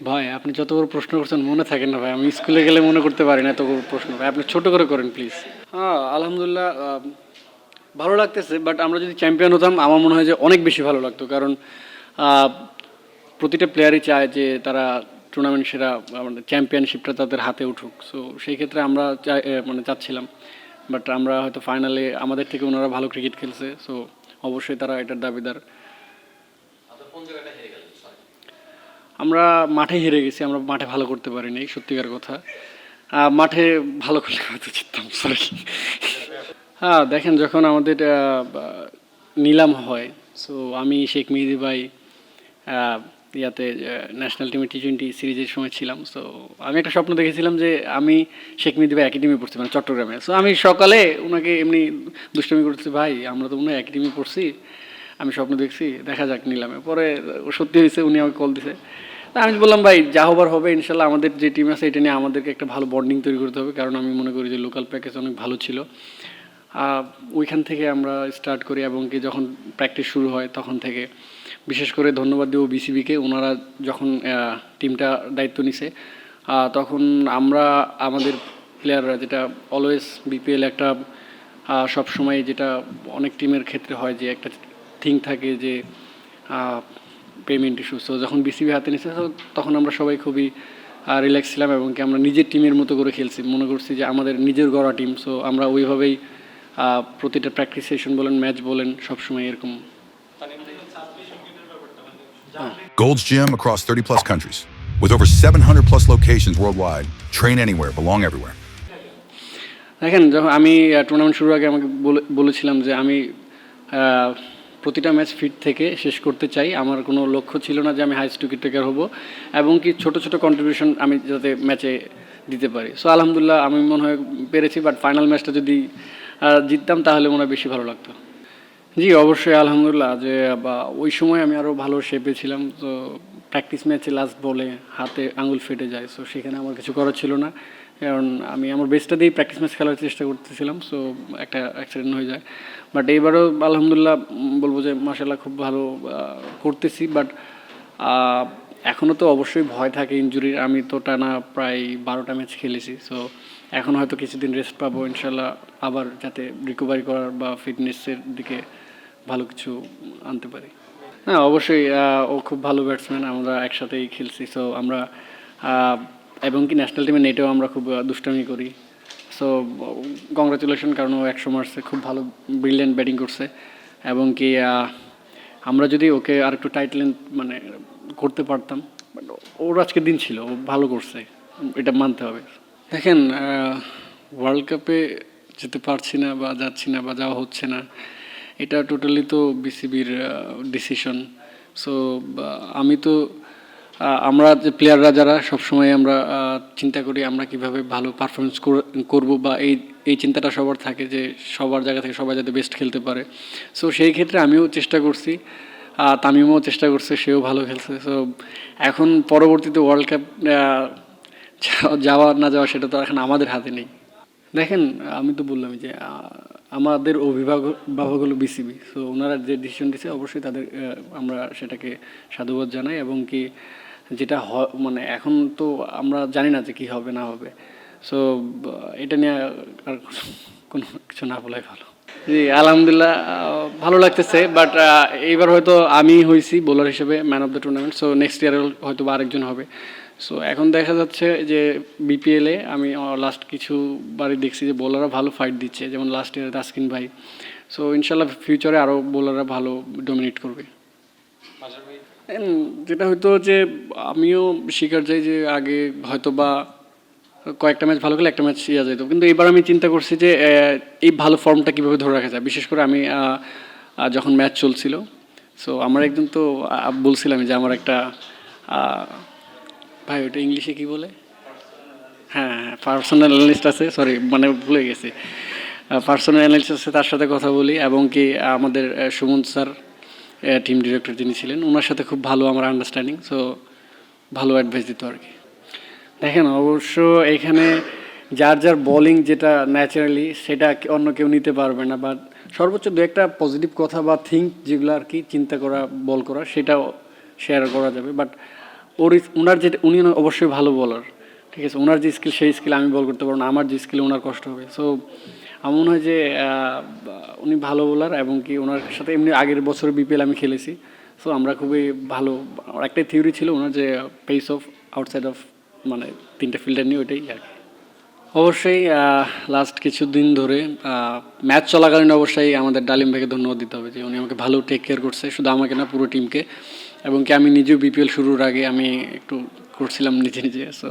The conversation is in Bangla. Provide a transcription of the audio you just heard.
ভাই আপনি যত বড় প্রশ্ন করছেন মনে থাকে না ভাই, আমি স্কুলে গেলে মনে করতে পারি না এত বড় প্রশ্ন ভাই, আপনি ছোট করে করেন প্লিজ। হ্যাঁ আলহামদুলিল্লাহ, ভালো লাগতেছে, বাট আমরা যদি চ্যাম্পিয়ন হতাম আমার মনে হয় যে অনেক বেশি ভালো লাগতো, কারণ আহ, প্রতিটা প্লেয়ারই চায় যে তারা টুর্নামেন্ট সেরা আমাদের চ্যাম্পিয়নশিপটা তাদের হাতে উঠুক। সো সেই ক্ষেত্রে আমরা মানে চাচ্ছিলাম, বাট আমরা হয়তো ফাইনালে আমাদের থেকে ওনারা ভালো ক্রিকেট খেলছে, সো অবশ্যই তারা এটার দাবিদার। আমরা মাঠে হেরে গেছি, আমরা মাঠে ভালো করতে পারিনি, সত্যিকার কথা। মাঠে ভালো করলে হয়তো জিততাম, সরি। হ্যাঁ দেখেন, যখন আমাদের নিলাম হয়, সো আমি শেখ মেহেদী ভাই আহ, ইয়াতে ন্যাশনাল টিমে T20 সিরিজের সময় ছিলাম। সো আমি একটা স্বপ্ন দেখেছিলাম যে আমি শেখ মেহেদী ভাই একই টিমে পড়ছি, মানে চট্টগ্রামে। সো আমি সকালে ওনাকে এমনি দুষ্টামি করতেছি, ভাই আমরা তো মনে হয় একই টিমে পড়ছি, আমি স্বপ্ন দেখছি, দেখা যাক নিলামে। পরে সত্যি হয়েছে, উনি আমাকে কল দিছে। তা আমি বললাম, ভাই যা হবার হবে ইনশাল্লাহ, আমাদের যে টিম আছে এটা নিয়ে আমাদেরকে একটা ভালো বন্ডিং তৈরি করতে হবে, কারণ আমি মনে করি যে লোকাল প্যাকেজ অনেক ভালো ছিল। ওইখান থেকে আমরা স্টার্ট করি, এবং কি যখন প্র্যাকটিস শুরু হয় তখন থেকে বিশেষ করে ধন্যবাদ দেব বিসিবিকে। ওনারা যখন টিমটা দায়িত্ব নিছে, তখন আমরা আমাদের প্লেয়াররা, যেটা অলওয়েজ বিপিএল একটা সব সময় যেটা অনেক টিমের ক্ষেত্রে হয় যে একটা থিং থাকে যে পেমেন্ট ইস্যু। সো যখন বিসিবি হাতে নিচ্ছে তখন আমরা সবাই খুবই রিল্যাক্স ছিলাম, এবং কি আমরা নিজের টিমের মতো করে খেলছি, মনে করছি যে আমাদের নিজের গড়া টিম। সো আমরা ওইভাবেই প্রতিটা প্র্যাকটিস সেশন বলেন, ম্যাচ বলেন, সবসময় এরকম। Gold's Gym across 30 plus countries. With over 700 plus locations worldwide. Train anywhere, belong everywhere. দেখেন, যখন আমি টুর্নামেন্ট শুরুর আগে আমাকে বলেছিলাম যে আমি প্রতিটা ম্যাচ ফিট থেকে শেষ করতে চাই। আমার কোনো লক্ষ্য ছিল না যে আমি হাইস্ট উইকেট টেকার হব, এবং কি ছোট ছোট কন্ট্রিবিউশন আমি যাতে ম্যাচে দিতে পারি। সো আলহামদুলিল্লাহ আমি মনে হয় পেরেছি, বাট ফাইনাল ম্যাচটা যদি জিততাম তাহলে মনে হয় বেশি ভালো লাগতো। জি অবশ্যই আলহামদুলিল্লাহ, যে বা ওই সময় আমি আরও ভালো শেপে ছিলাম। তো প্র্যাকটিস ম্যাচে লাস্ট বলে হাতে আঙুল ফেটে যায়, সো সেখানে আমার কিছু করার ছিল না, কারণ আমি আমার বেস্টটা দিয়েই প্র্যাকটিস ম্যাচ খেলার চেষ্টা করতেছিলাম। সো একটা অ্যাক্সিডেন্ট হয়ে যায়, বাট এইবারও আলহামদুলিল্লাহ বলবো যে মাশাআল্লাহ খুব ভালো করতেছি। বাট এখনও তো অবশ্যই ভয় থাকে ইনজুরির। আমি তো টানা প্রায় 12টা ম্যাচ খেলেছি, সো এখন হয়তো কিছুদিন রেস্ট পাবো ইনশাল্লাহ, আবার যাতে রিকভারি করার বা ফিটনেসের দিকে ভালো কিছু আনতে পারি। হ্যাঁ অবশ্যই, ও খুব ভালো ব্যাটসম্যান, আমরা একসাথেই খেলছি। সো আমরা এবং কি ন্যাশনাল টিমের নেটেও আমরা খুব দুষ্টামি করি। সো কংগ্রাচুলেশন, কারণ ও 100 মার্কসে খুব ভালো ব্রিলিয়ান্ট ব্যাটিং করছে, এবং কি আমরা যদি ওকে আর একটু টাইট লেন্থ মানে করতে পারতাম, বাট ওর আজকে দিন ছিল, ও ভালো করছে, এটা মানতে হবে। দেখেন, ওয়ার্ল্ড কাপে যেতে পারছি না বা যাচ্ছি না বা যাওয়া হচ্ছে না, এটা টোটালি তো বিসিবির ডিসিশন। সো আমি তো আমরা যে প্লেয়াররা যারা সবসময় আমরা চিন্তা করি আমরা কিভাবে ভালো পারফরমেন্স করব, বা এই চিন্তাটা সবার থাকে যে সবার জায়গা থেকে সবাই যাতে বেস্ট খেলতে পারে। সো সেই ক্ষেত্রে আমিও চেষ্টা করছি, তামিমও চেষ্টা করছে, সেও ভালো খেলছে। সো এখন পরবর্তীতে ওয়ার্ল্ড কাপ যাওয়া না যাওয়া সেটা তো এখন আমাদের হাতে নেই। দেখেন, আমি তো বললামই যে আমাদের অভিভাবক হলো বিসিবি। সো ওনারা যে ডিসিশন দিচ্ছে অবশ্যই তাদের আমরা সেটাকে সাধুবাদ জানাই, এবং কি যেটা মানে এখন তো আমরা জানি না যে কী হবে না হবে। সো এটা নিয়ে আর কোনো কিছু না বলাই ভালো। জি আলহামদুলিল্লাহ, ভালো লাগতেছে, বাট এইবার হয়তো আমি হয়েছি বোলার হিসেবে man of the tournament. So next ইয়ারে হয়তো বা আরেকজন হবে। সো এখন দেখা যাচ্ছে যে বিপিএলে আমি লাস্ট কিছুবারই দেখছি যে বোলাররা ভালো ফাইট দিচ্ছে, যেমন লাস্ট ইয়ারে তাসকিন ভাই। সো ইনশাল্লাহ ফিউচারে আরও বোলাররা ভালো ডমিনেট করবে। যেটা হয়তো যে আমিও স্বীকার যাই যে আগে হয়তো বা কয়েকটা ম্যাচ ভালো খেলে একটা ম্যাচ ইয়া যেত, কিন্তু এবার আমি চিন্তা করছি যে এই ভালো ফর্মটা কীভাবে ধরে রাখা যায়। বিশেষ করে আমি যখন ম্যাচ চলছিল, সো আমার একজন তো বলছিলাম যে আমার একটা ভাই ওটা ইংলিশে কী বলে, হ্যাঁ হ্যাঁ পার্সোনাল অ্যানালিস্ট আছে, সরি মানে ভুলে গেছি, পার্সোনাল অ্যানালিস্ট আছে, তার সাথে কথা বলি। এবং কি আমাদের সুমন স্যার, টিম ডিরেক্টর যিনি ছিলেন, ওনার সাথে খুব ভালো আমার আন্ডারস্ট্যান্ডিং। সো ভালো অ্যাডভাইস দিত আর কি। দেখেন অবশ্য এখানে যার যার বোলিং যেটা ন্যাচারালি সেটা অন্য কেউ নিতে পারবে না, বাট সর্বোচ্চ দু একটা পজিটিভ কথা বা থিঙ্ক যেগুলো আর কি চিন্তা করা বল করা সেটাও শেয়ার করা যাবে। বাট ওনার যেটা উনি অবশ্যই ভালো বলার, ঠিক আছে, ওনার যে স্কিল সেই স্কিল আমি বল করতে পারবো না, আমার যে স্কিল ওনার কষ্ট হবে। সো আমার মনে হয় যে উনি ভালো বোলার, এবং কি ওনার সাথে এমনি আগের বছর বিপিএল আমি খেলেছি। সো আমরা খুবই ভালো, আমার একটাই থিওরি ছিল ওনার যে পেস অফ আউটসাইড অফ মানে তিনটা ফিল্ডার নিয়ে, ওইটাই আর কি। অবশ্যই লাস্ট কিছুদিন ধরে ম্যাচ চলাকালীন অবশ্যই আমাদের ডালিম ভাইকে ধন্যবাদ দিতে হবে যে উনি আমাকে ভালো টেক কেয়ার করছে, শুধু আমাকে না পুরো টিমকে, এবং কি আমি নিজেও বিপিএল শুরুর আগে আমি একটু করছিলাম নিজে নিজে। সো